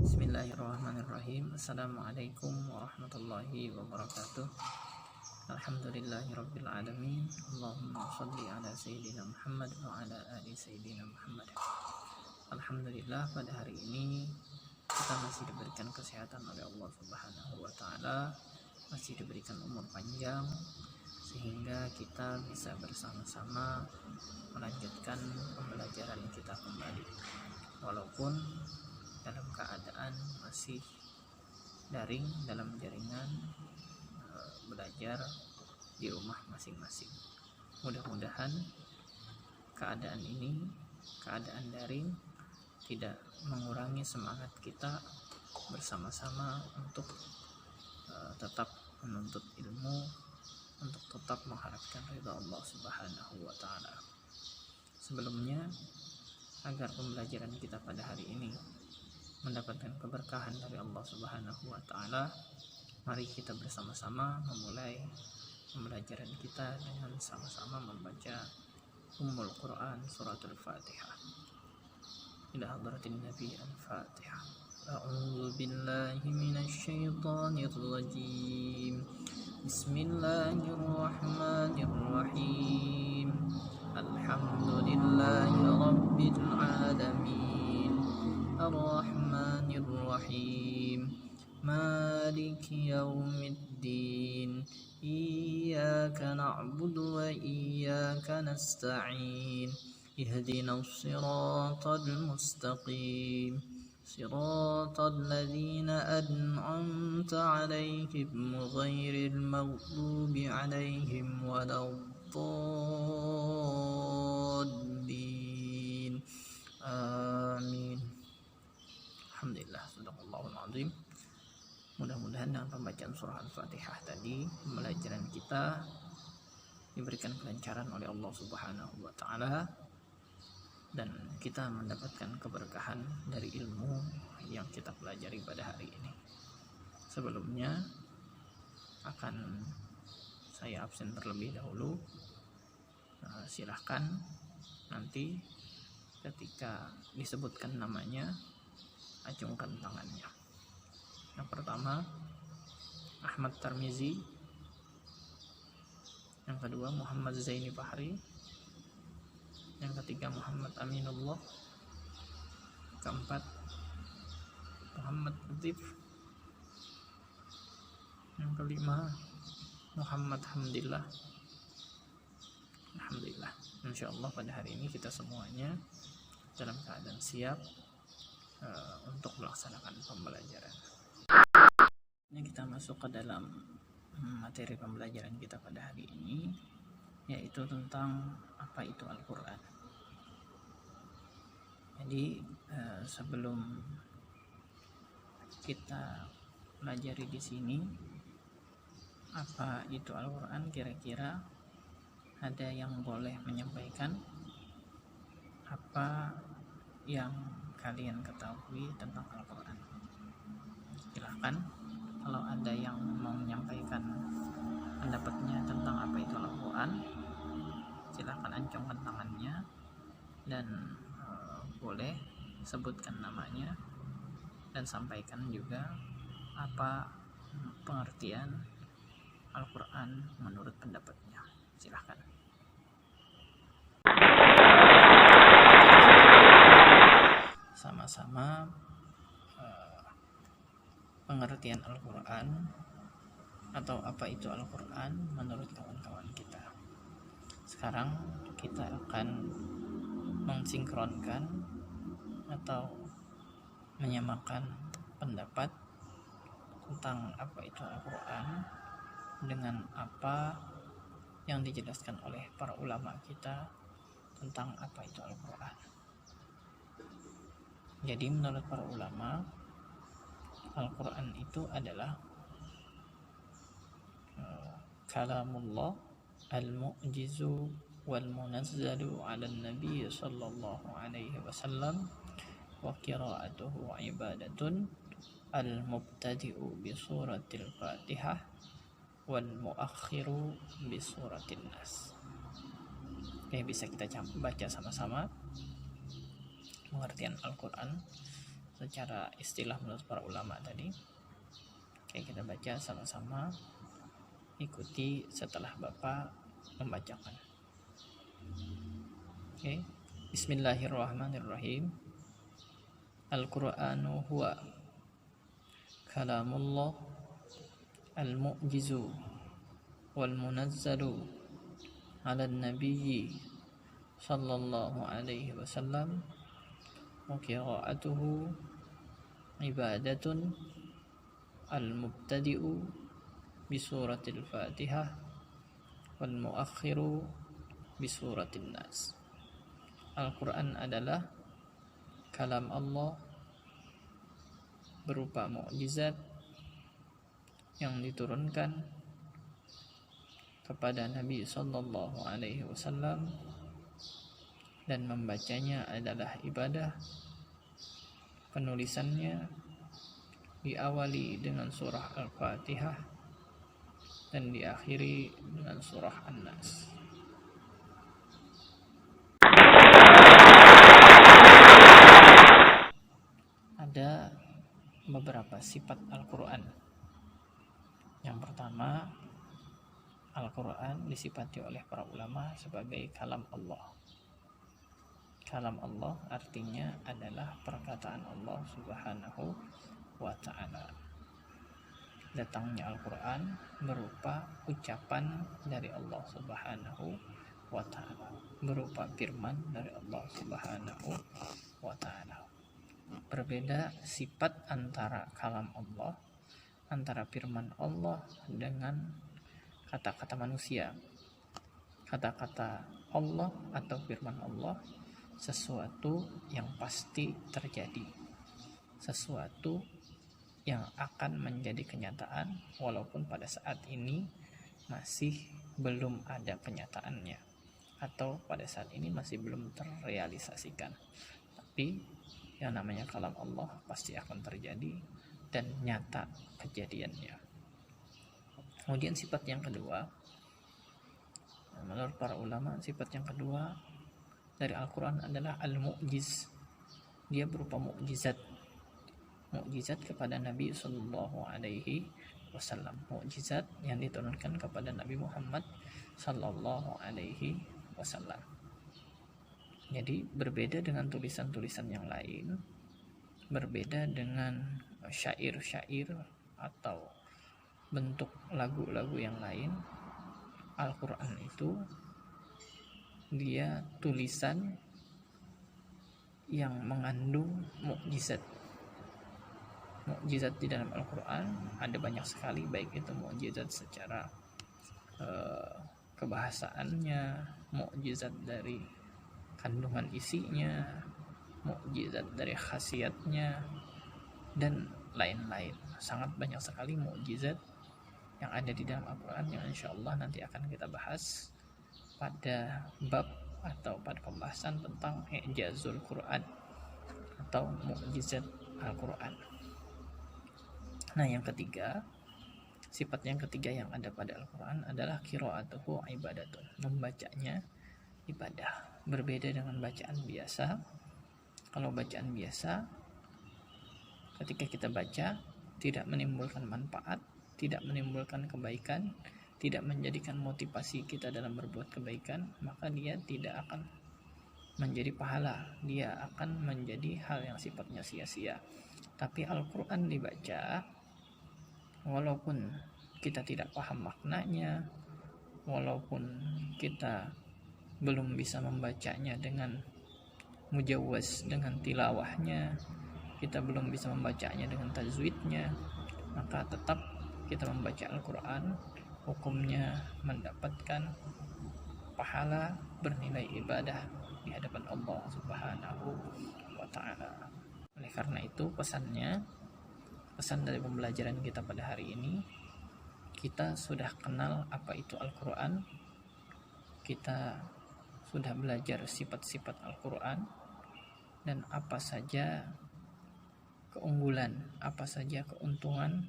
Bismillahirrahmanirrahim. Assalamualaikum warahmatullahi wabarakatuh. Alhamdulillahirabbil alamin. Allahumma shalli ala sayyidina Muhammad wa ala ali sayyidina Muhammad. Alhamdulillah, pada hari ini kita masih diberikan kesehatan oleh Allah Subhanahu wa taala, masih diberikan umur panjang sehingga kita bisa bersama-sama melanjutkan pembelajaran kita kembali. Walaupun dalam keadaan masih daring dalam jaringan belajar di rumah masing-masing. Mudah-mudahan keadaan ini, keadaan daring, tidak mengurangi semangat kita bersama-sama untuk tetap menuntut ilmu, untuk tetap mengharapkan ridha Allah Subhanahu wa taala. Sebelumnya, agar pembelajaran kita pada hari ini mendapatkan keberkahan dari Allah Subhanahu wa taala, mari kita bersama-sama memulai pembelajaran kita dengan sama-sama membaca Ummul Quran suratul Fatihah. Ila hadratin Nabi al-Fatihah. A'udzu billahi minasy syaithanir rajim. Bismillahirrahmanirrahim. Alhamdulillahi rabbil alamin. Ar-Rahmanir-Rahim. Maliki yaumiddin. Iyyaka na'budu wa iyyaka nasta'in. Ihdinas siratal mustaqim. Siratal ladzina an'amta 'alaihim ghairil maghdubi 'alaihim waladdallin. Amin. Alhamdulillah, sadaqallahul azim. Mudah-mudahan dengan pembacaan surah Al-Fatihah tadi, pembelajaran kita diberikan kelancaran oleh Allah Subhanahu wa taala dan kita mendapatkan keberkahan dari ilmu yang kita pelajari pada hari ini. Sebelumnya akan saya absen terlebih dahulu. Silahkan nanti ketika disebutkan namanya acungkan tangannya. Yang pertama Ahmad Tarmizi, yang kedua Muhammad Zaini Fahri, yang ketiga Muhammad Aminullah, keempat Muhammad Latif, yang kelima Muhammad Hamdillah. Alhamdulillah, insyaallah pada hari ini kita semuanya dalam keadaan siap untuk melaksanakan pembelajaran. Ini kita masuk ke dalam materi pembelajaran kita pada hari ini, yaitu tentang apa itu Al-Quran. Jadi sebelum kita pelajari di sini apa itu Al-Quran, kira-kira ada yang boleh menyampaikan apa yang kalian ketahui tentang Al-Quran? Silahkan, kalau ada yang mau menyampaikan pendapatnya tentang apa itu Al-Quran, silahkan ancungkan tangannya dan boleh sebutkan namanya dan sampaikan juga apa pengertian Al-Quran menurut pendapatnya. Silahkan. Sama-sama pengertian Al-Quran atau apa itu Al-Quran menurut kawan-kawan kita. Sekarang kita akan mensinkronkan atau menyamakan pendapat tentang apa itu Al-Quran dengan apa yang dijelaskan oleh para ulama kita tentang apa itu Al-Quran. Jadi menurut para ulama, Al-Quran itu adalah kalamullah al-mu'jizu wal-munazzalu ala nabi sallallahu alaihi wasallam wa qira'atuhu ibadatun al-mubtadi'u bi suratil Fatihah wal muakhiru bi suratin Nas. Oke, bisa kita baca sama-sama pengertian Al-Quran. secara istilah menurut para ulama tadi. Oke, kita baca sama-sama, ikuti setelah Bapak membacakan. Oke, Bismillahirrahmanirrahim. Al-Qur'anu huwa kalamullah al-mu'jizu wal munazzalu ala nabiyyi sallallahu alaihi wasallam wa qira'atuhu ibadatun al-mubtadi'u bi suratil Fatihah wal muakhiru bi suratin Nas. Al-Quran adalah kalam Allah berupa mukjizat yang diturunkan kepada Nabi sallallahu alaihi wasallam, dan membacanya adalah ibadah. Penulisannya diawali dengan surah Al-Fatihah dan diakhiri dengan surah An-Nas. Ada beberapa sifat Al-Quran. Yang pertama, Al-Quran disifati oleh para ulama sebagai kalam Allah. Kalam Allah artinya adalah perkataan Allah Subhanahu wa ta'ala. Datangnya Al-Quran berupa ucapan dari Allah Subhanahu wa ta'ala, berupa firman dari Allah Subhanahu wa ta'ala. Berbeda sifat antara kalam Allah, antara firman Allah dengan kata-kata manusia. Kata-kata Allah atau firman Allah sesuatu yang pasti terjadi, sesuatu yang akan menjadi kenyataan walaupun pada saat ini masih belum ada kenyataannya, atau pada saat ini masih belum terrealisasikan. Tapi yang namanya kalam Allah pasti akan terjadi dan nyata kejadiannya. Kemudian sifat yang kedua, menurut para ulama, sifat yang kedua dari Al-Quran adalah al-mu'jiz. Dia berupa mukjizat, mukjizat kepada Nabi Sallallahu Alaihi Wasallam, mukjizat yang diturunkan kepada Nabi Muhammad Sallallahu Alaihi Wasallam. Jadi berbeda dengan tulisan-tulisan yang lain, berbeda dengan syair-syair atau bentuk lagu-lagu yang lain. Al-Quran itu dia tulisan yang mengandung mukjizat. Mukjizat di dalam Al-Quran ada banyak sekali, baik itu mukjizat secara kebahasaannya, mukjizat dari kandungan isinya, mukjizat dari khasiatnya, dan lain-lain. Sangat banyak sekali mukjizat yang ada di dalam Al-Quran yang insya Allah nanti akan kita bahas pada bab atau pada pembahasan tentang i'jazul Quran atau mukjizat Al-Quran. Nah, yang ketiga, sifat yang ketiga yang ada pada Al-Quran adalah qira'atuhu ibadatun. Membacanya ibadah. Berbeda dengan bacaan biasa. Kalau bacaan biasa, ketika kita baca tidak menimbulkan manfaat, tidak menimbulkan kebaikan, tidak menjadikan motivasi kita dalam berbuat kebaikan, maka dia tidak akan menjadi pahala, dia akan menjadi hal yang sifatnya sia-sia. Tapi Al-Quran dibaca, walaupun kita tidak paham maknanya, walaupun kita belum bisa membacanya dengan mujawwaz, dengan tilawahnya, kita belum bisa membacanya dengan tajwidnya, maka tetap kita membaca Al-Quran, hukumnya mendapatkan pahala bernilai ibadah di hadapan Allah Subhanahu wa ta'ala. Oleh karena itu pesan dari pembelajaran kita pada hari ini, kita sudah kenal apa itu Al-Quran, kita sudah belajar sifat-sifat Al-Quran dan apa saja keunggulan, apa saja keuntungan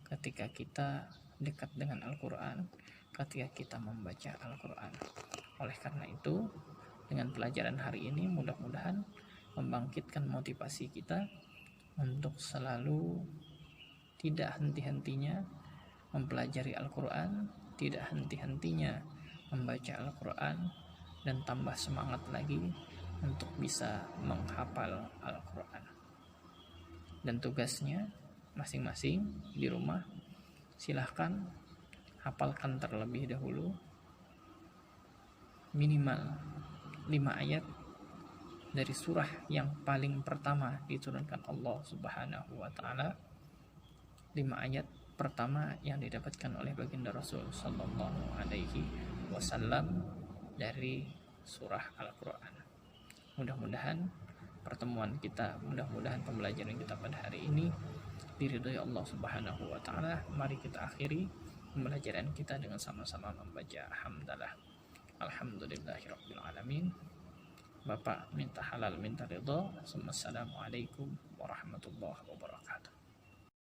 ketika kita dekat dengan Al-Quran, ketika kita membaca Al-Quran. Oleh karena itu, dengan pelajaran hari ini mudah-mudahan membangkitkan motivasi kita untuk selalu tidak henti-hentinya mempelajari Al-Quran, tidak henti-hentinya membaca Al-Quran, dan tambah semangat lagi untuk bisa menghafal Al-Quran. Dan tugasnya masing-masing di rumah, silahkan hafalkan terlebih dahulu minimal 5 ayat dari surah yang paling pertama diturunkan Allah Subhanahu wa taala. 5 ayat pertama yang didapatkan oleh baginda Rasul sallallahu alaihi wasallam dari surah Al-Quran. Mudah-mudahan pembelajaran kita pada hari ini diridhoi Allah Subhanahu wa taala. Mari kita akhiri pembelajaran kita dengan sama-sama membaca hamdalah. Alhamdulillahirabbil alamin. Bapak minta halal minta ridho. Assalamualaikum warahmatullahi wabarakatuh.